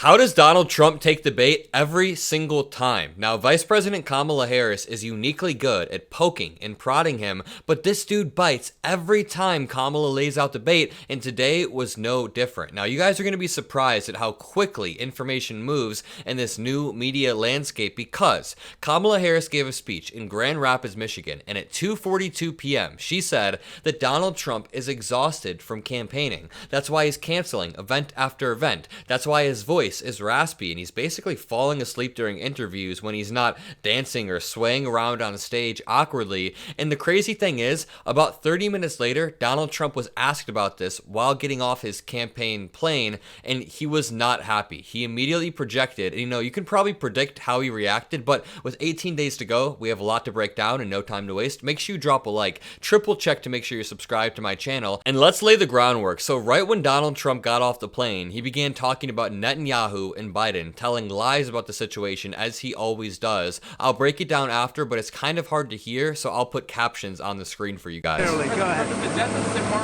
How does Donald Trump take the bait? Every single time. Now, Vice President Kamala Harris is uniquely good at poking and prodding him, but this dude bites every time Kamala lays out the bait, and today was no different. Now, you guys are going to be surprised at how quickly information moves in this new media landscape because Kamala Harris gave a speech in Grand Rapids, Michigan, and at 2:42 p.m., she said that Donald Trump is exhausted from campaigning. That's why he's canceling event after event. That's why his voice is raspy and he's basically falling asleep during interviews when he's not dancing or swaying around on stage awkwardly. And the crazy thing is, about 30 minutes later, Donald Trump was asked about this while getting off his campaign plane, and he was not happy. He immediately projected, and you can probably predict how he reacted, but with 18 days to go, we have a lot to break down and no time to waste. Make sure you drop a like, triple check to make sure you're subscribed to my channel, and let's lay the groundwork. So right when Donald Trump got off the plane, he began talking about Netanyahu and Biden, telling lies about the situation as he always does. I'll break it down after, but it's kind of hard to hear, so I'll put captions on the screen for you guys. Go ahead. Does that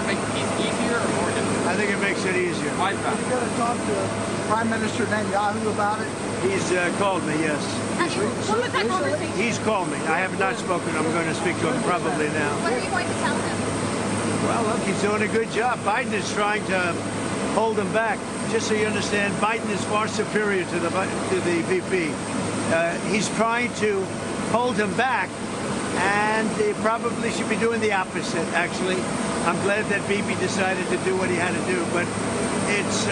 make peace easier or more difficult? I think it makes it easier. Why is that? Are you going to talk to Prime Minister Netanyahu about it? He's called me, yes. What was that conversation? He's called me. I have not spoken. I'm going to speak to him probably now. What are you going to tell him? Well, look, he's doing a good job. Biden is trying to hold him back. Just so you understand, Biden is far superior to the VP. He's trying to hold him back, and he probably should be doing the opposite, actually. I'm glad that VP decided to do what he had to do, but it's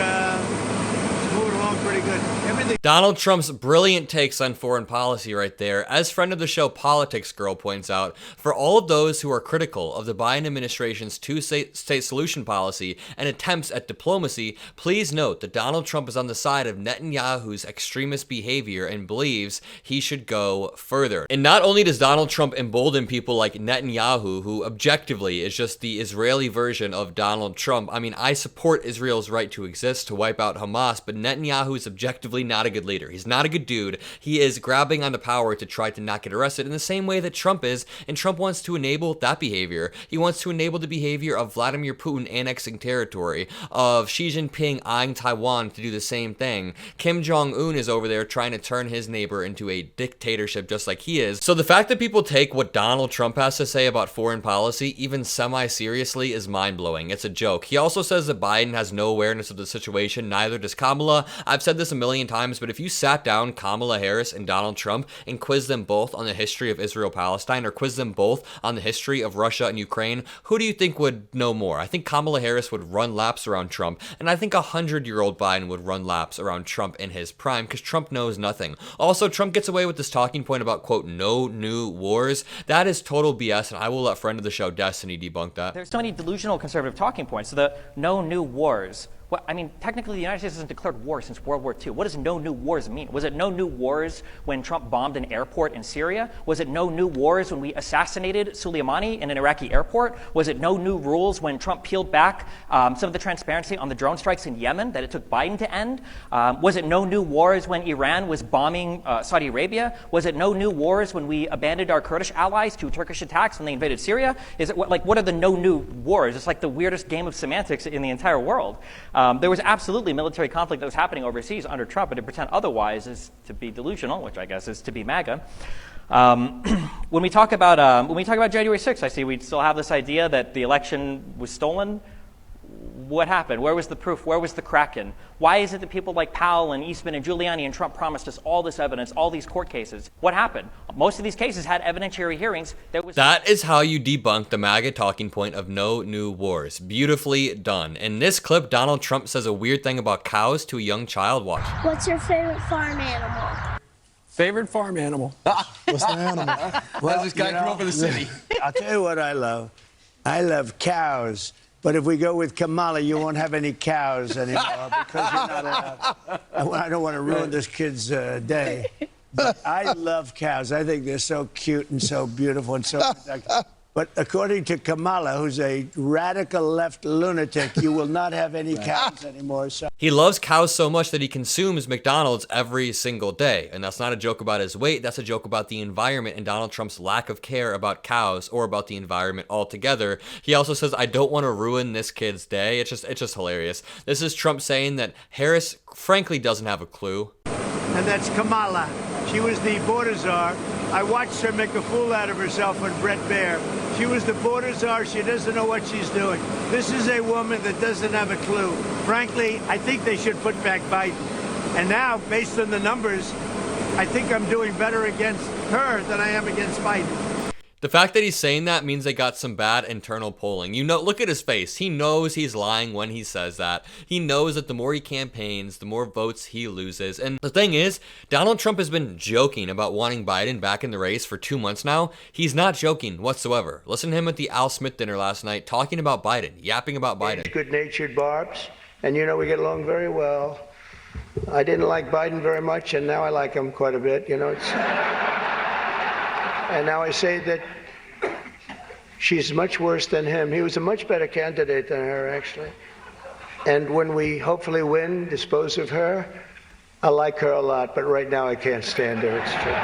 moving along pretty good. Everything. Donald Trump's brilliant takes on foreign policy right there. As friend of the show Politics Girl points out, for all of those who are critical of the Biden administration's two-state solution policy and attempts at diplomacy, please note that Donald Trump is on the side of Netanyahu's extremist behavior and believes he should go further. And not only does Donald Trump embolden people like Netanyahu, who objectively is just the Israeli version of Donald Trump. I mean, I support Israel's right to exist, to wipe out Hamas, but Netanyahu is objectively not a good leader. He's not a good dude. He is grabbing onto power to try to not get arrested in the same way that Trump is, and Trump wants to enable that behavior. He wants to enable the behavior of Vladimir Putin annexing territory, of Xi Jinping eyeing Taiwan to do the same thing. Kim Jong-un is over there trying to turn his neighbor into a dictatorship just like he is. So the fact that people take what Donald Trump has to say about foreign policy even semi-seriously is mind-blowing. It's a joke. He also says that Biden has no awareness of the situation, neither does Kamala. I've said this a million times, but if you sat down Kamala Harris and Donald Trump and quizzed them both on the history of Israel-Palestine, or quizzed them both on the history of Russia and Ukraine, who do you think would know more? I think Kamala Harris would run laps around Trump, and I think 100-year-old Biden would run laps around Trump in his prime, because Trump knows nothing. Also, Trump gets away with this talking point about, quote, no new wars. That is total BS, and I will let friend of the show Destiny debunk that. There's so many delusional conservative talking points. So the no new wars. Well, I mean, technically, the United States hasn't declared war since World War II. What does no new wars mean? Was it no new wars when Trump bombed an airport in Syria? Was it no new wars when we assassinated Soleimani in an Iraqi airport? Was it no new rules when Trump peeled back some of the transparency on the drone strikes in Yemen that it took Biden to end? Was it no new wars when Iran was bombing Saudi Arabia? Was it no new wars when we abandoned our Kurdish allies to Turkish attacks when they invaded Syria? Is it what are the no new wars? It's like the weirdest game of semantics in the entire world. There was absolutely military conflict that was happening overseas under Trump, and to pretend otherwise is to be delusional, which I guess is to be MAGA. When we talk about January 6th, I see we still have this idea that the election was stolen. What happened? Where was the proof? Where was the Kraken? Why is it that people like Powell and Eastman and Giuliani and Trump promised us all this evidence, all these court cases? What happened? Most of these cases had evidentiary hearings. That is how you debunk the MAGA talking point of no new wars. Beautifully done. In this clip, Donald Trump says a weird thing about cows to a young child. Watch. What's your favorite farm animal? Favorite farm animal? What's the animal? Well, this guy grew up in the city. I'll tell you what I love. I love cows. But if we go with Kamala, you won't have any cows anymore because you're not allowed. I don't want to ruin this kid's day. But I love cows. I think they're so cute and so beautiful and so protective. But according to Kamala, who's a radical left lunatic, you will not have any cows anymore. So He loves cows so much that he consumes McDonald's every single day. And that's not a joke about his weight. That's a joke about the environment and Donald Trump's lack of care about cows or about the environment altogether. He also says, I don't want to ruin this kid's day. It's just hilarious. This is Trump saying that Harris frankly doesn't have a clue. and that's Kamala. She was the border czar. I watched her make a fool out of herself on Bret Baier. She was the border czar. She doesn't know what she's doing. This is a woman that doesn't have a clue. Frankly, I think they should put back Biden. And now, based on the numbers, I think I'm doing better against her than I am against Biden. The fact that he's saying that means they got some bad internal polling. You know, look at his face. He knows he's lying when he says that. He knows that the more he campaigns, the more votes he loses. And the thing is, Donald Trump has been joking about wanting Biden back in the race for 2 months now. He's not joking whatsoever. Listen to him at the Al Smith dinner last night talking about Biden, yapping about Biden. Good-natured Barbs, and you know we get along very well. I didn't like Biden very much, and now I like him quite a bit. You know, it's... And now I say that she's much worse than him. He was a much better candidate than her, actually. And when we hopefully win, dispose of her, I like her a lot, but right now I can't stand her. It's true.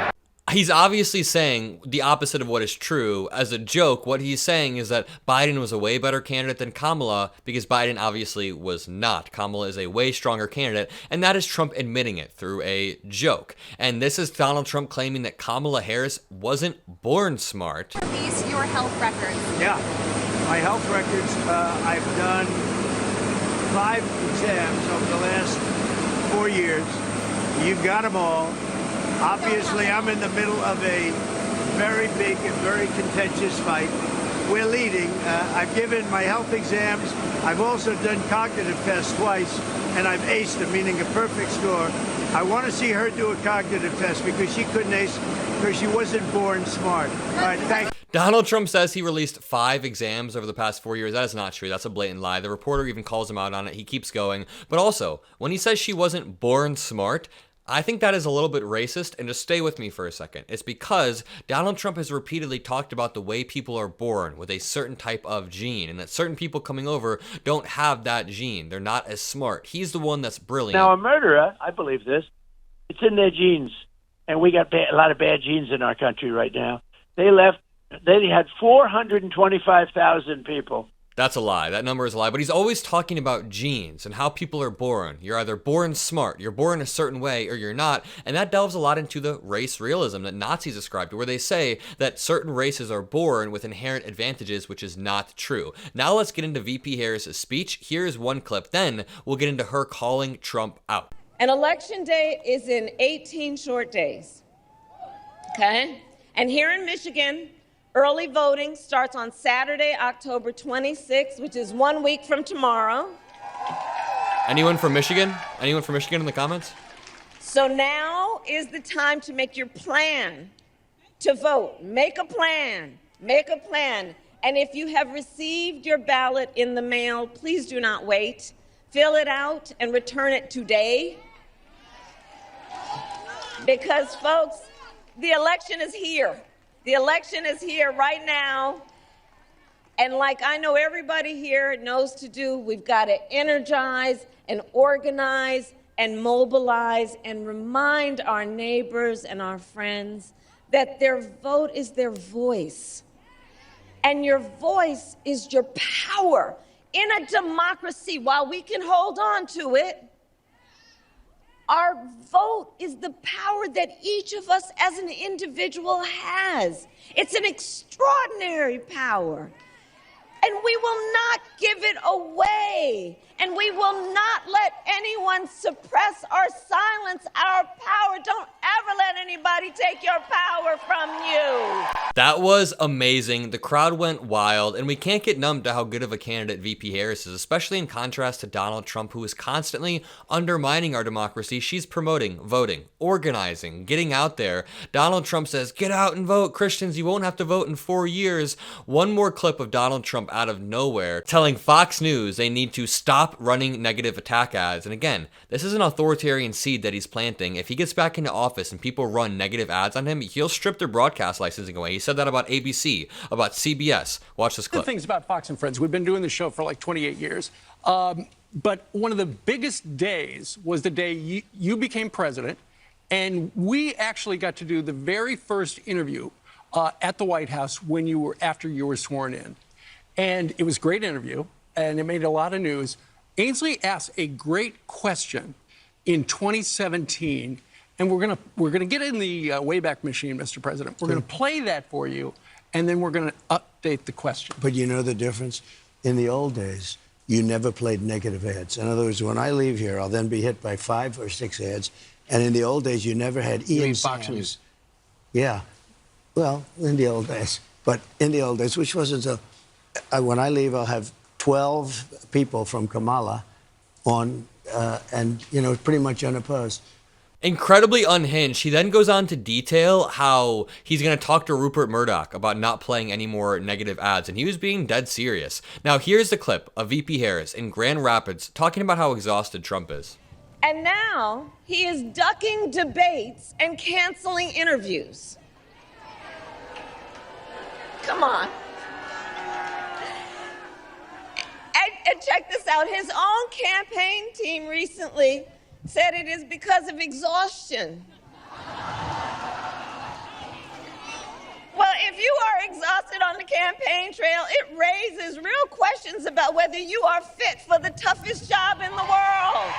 He's obviously saying the opposite of what is true. As a joke, what he's saying is that Biden was a way better candidate than Kamala because Biden obviously was not. Kamala is a way stronger candidate, and that is Trump admitting it through a joke. And this is Donald Trump claiming that Kamala Harris wasn't born smart. Release your health records. Yeah, my health records, I've done 5 exams over the last 4 years. You've got them all. Obviously, I'm in the middle of a very big and very contentious fight. We're leading. I've given my health exams. I've also done cognitive tests twice, and I've aced them, meaning a perfect score. I want to see her do a cognitive test because she couldn't ace because she wasn't born smart. All right, thank you. Donald Trump says he released 5 exams over the past 4 years. That is not true. That's a blatant lie. The reporter even calls him out on it. He keeps going. But also, when he says she wasn't born smart, I think that is a little bit racist, and just stay with me for a second. It's because Donald Trump has repeatedly talked about the way people are born with a certain type of gene, and that certain people coming over don't have that gene. They're not as smart. He's the one that's brilliant. Now, a murderer, I believe this, it's in their genes, and we got a lot of bad genes in our country right now. They had 425,000 people. That's a lie. That number is a lie. But he's always talking about genes and how people are born. You're either born smart, you're born a certain way, or you're not. And that delves a lot into the race realism that Nazis ascribed to, where they say that certain races are born with inherent advantages, which is not true. Now let's get into VP Harris's speech. Here's one clip. Then we'll get into her calling Trump out. An election day is in 18 short days. Okay? And here in Michigan, early voting starts on Saturday, October 26th, which is 1 week from tomorrow. Anyone from Michigan? Anyone from Michigan in the comments? So now is the time to make your plan to vote. Make a plan. Make a plan. And if you have received your ballot in the mail, please do not wait. Fill it out and return it today. Because, folks, the election is here. The election is here right now, and like I know everybody here knows to do, we've got to energize and organize and mobilize and remind our neighbors and our friends that their vote is their voice, and your voice is your power. In a democracy, while we can hold on to it, our vote is the power that each of us as an individual has. It's an extraordinary power. And we will not give it away. And we will not let anyone suppress or silence our power. Don't ever let anybody take your power from you. That was amazing. The crowd went wild, and we can't get numb to how good of a candidate VP Harris is, especially in contrast to Donald Trump, who is constantly undermining our democracy. She's promoting voting, organizing, getting out there. Donald Trump says, get out and vote, Christians. You won't have to vote in 4 years. One more clip of Donald Trump out of nowhere telling Fox News they need to stop running negative attack ads. And again, this is an authoritarian seed that he's planting. If he gets back into office and people people run negative ads on him, he'll strip their broadcast licensing away. He said that about ABC, about CBS. Watch this clip. The things about Fox and Friends, we've been doing this show for like 28 years. But one of the biggest days was the day you became president, and we actually got to do the very first interview at the White House after you were sworn in. And it was a great interview, and it made a lot of news. Ainsley asked a great question in 2017, and we're gonna get in the Wayback Machine, Mr. President. We're gonna play that for you, and then we're gonna update the question. But you know the difference? In the old days, you never played negative ads. In other words, when I leave here, I'll then be hit by 5 or 6 ads. And in the old days, you never had Ian Fox Sams. News? Yeah. Well, in the old days. But in the old days, which wasn't so... when I leave, I'll have 12 people from Kamala on, and, you know, pretty much unopposed. Incredibly unhinged. He then goes on to detail how he's going to talk to Rupert Murdoch about not playing any more negative ads, and he was being dead serious. Now, here's the clip of VP Harris in Grand Rapids talking about how exhausted Trump is. And now he is ducking debates and canceling interviews. Come on. And check this out. His own campaign team recently said it is because of exhaustion. Well, if you are exhausted on the campaign trail, it raises real questions about whether you are fit for the toughest job in the world.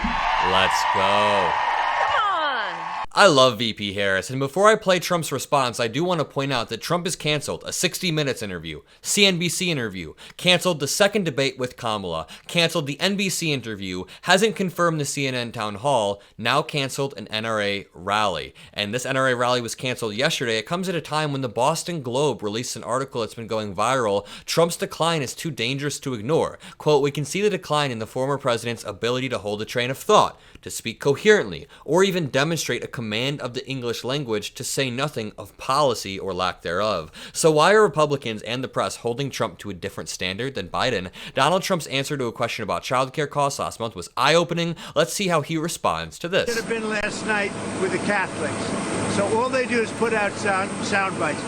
Let's go. Come on. I love VP Harris, and before I play Trump's response, I do want to point out that Trump has canceled a 60 Minutes interview, CNBC interview, canceled the second debate with Kamala, canceled the NBC interview, hasn't confirmed the CNN town hall, now canceled an NRA rally. And this NRA rally was canceled yesterday. It comes at a time when the Boston Globe released an article that's been going viral. Trump's decline is too dangerous to ignore. Quote, "We can see the decline in the former president's ability to hold a train of thought, to speak coherently, or even demonstrate a command of the English language, to say nothing of policy or lack thereof." So why are Republicans and the press holding Trump to a different standard than Biden? Donald Trump's answer to a question about childcare costs last month was eye-opening. Let's see how he responds to this. Should have been last night with the Catholics. So all they do is put out sound bites.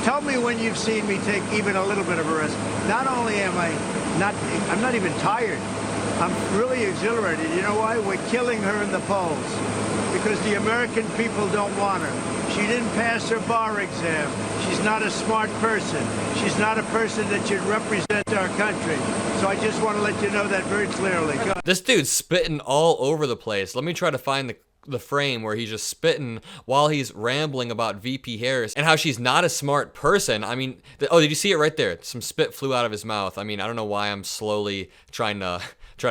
Tell me when you've seen me take even a little bit of a risk. Not only am I'm not even tired. I'm really exhilarated. You know why? We're killing her in the polls because the American people don't want her. She didn't pass her bar exam. She's not a smart person. She's not a person that should represent our country. So I just want to let you know that very clearly. This dude's spitting all over the place. Let me try to find the frame where he's just spitting while he's rambling about VP Harris and how she's not a smart person. I mean, oh, did you see it right there? Some spit flew out of his mouth. I mean, I don't know why I'm slowly trying to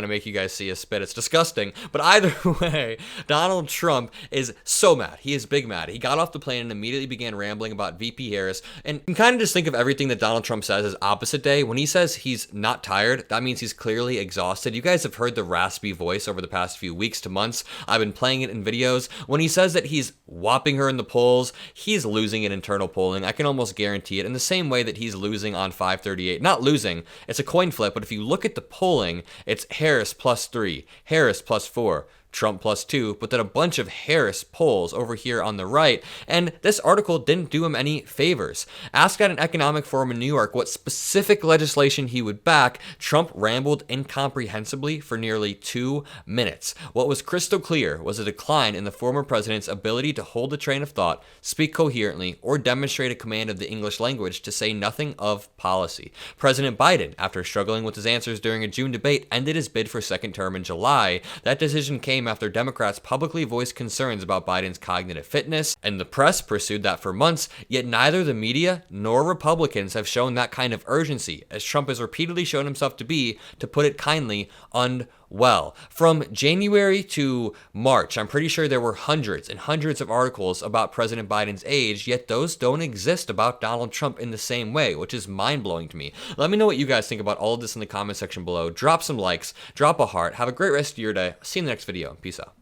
make you guys see his spit. It's disgusting. But either way, Donald Trump is so mad. He is big mad. He got off the plane and immediately began rambling about VP Harris. And you can kind of just think of everything that Donald Trump says as opposite day. When he says he's not tired, that means he's clearly exhausted. You guys have heard the raspy voice over the past few weeks to months. I've been playing it in videos. When he says that he's whopping her in the polls, he's losing in internal polling. I can almost guarantee it, in the same way that he's losing on 538. Not losing, it's a coin flip, but if you look at the polling, it's Harris +3, Harris +4, Trump +2, but then a bunch of Harris polls over here on the right, and this article didn't do him any favors. Asked at an economic forum in New York what specific legislation he would back, Trump rambled incomprehensibly for nearly 2 minutes. What was crystal clear was a decline in the former president's ability to hold a train of thought, speak coherently, or demonstrate a command of the English language, to say nothing of policy. President Biden, after struggling with his answers during a June debate, ended his bid for second term in July. That decision came after Democrats publicly voiced concerns about Biden's cognitive fitness, and the press pursued that for months, yet neither the media nor Republicans have shown that kind of urgency, as Trump has repeatedly shown himself to be, to put it kindly, unwell. From January to March, I'm pretty sure there were hundreds and hundreds of articles about President Biden's age, yet those don't exist about Donald Trump in the same way, which is mind-blowing to me. Let me know what you guys think about all of this in the comment section below. Drop some likes, drop a heart, have a great rest of your day. See you in the next video. Peace out.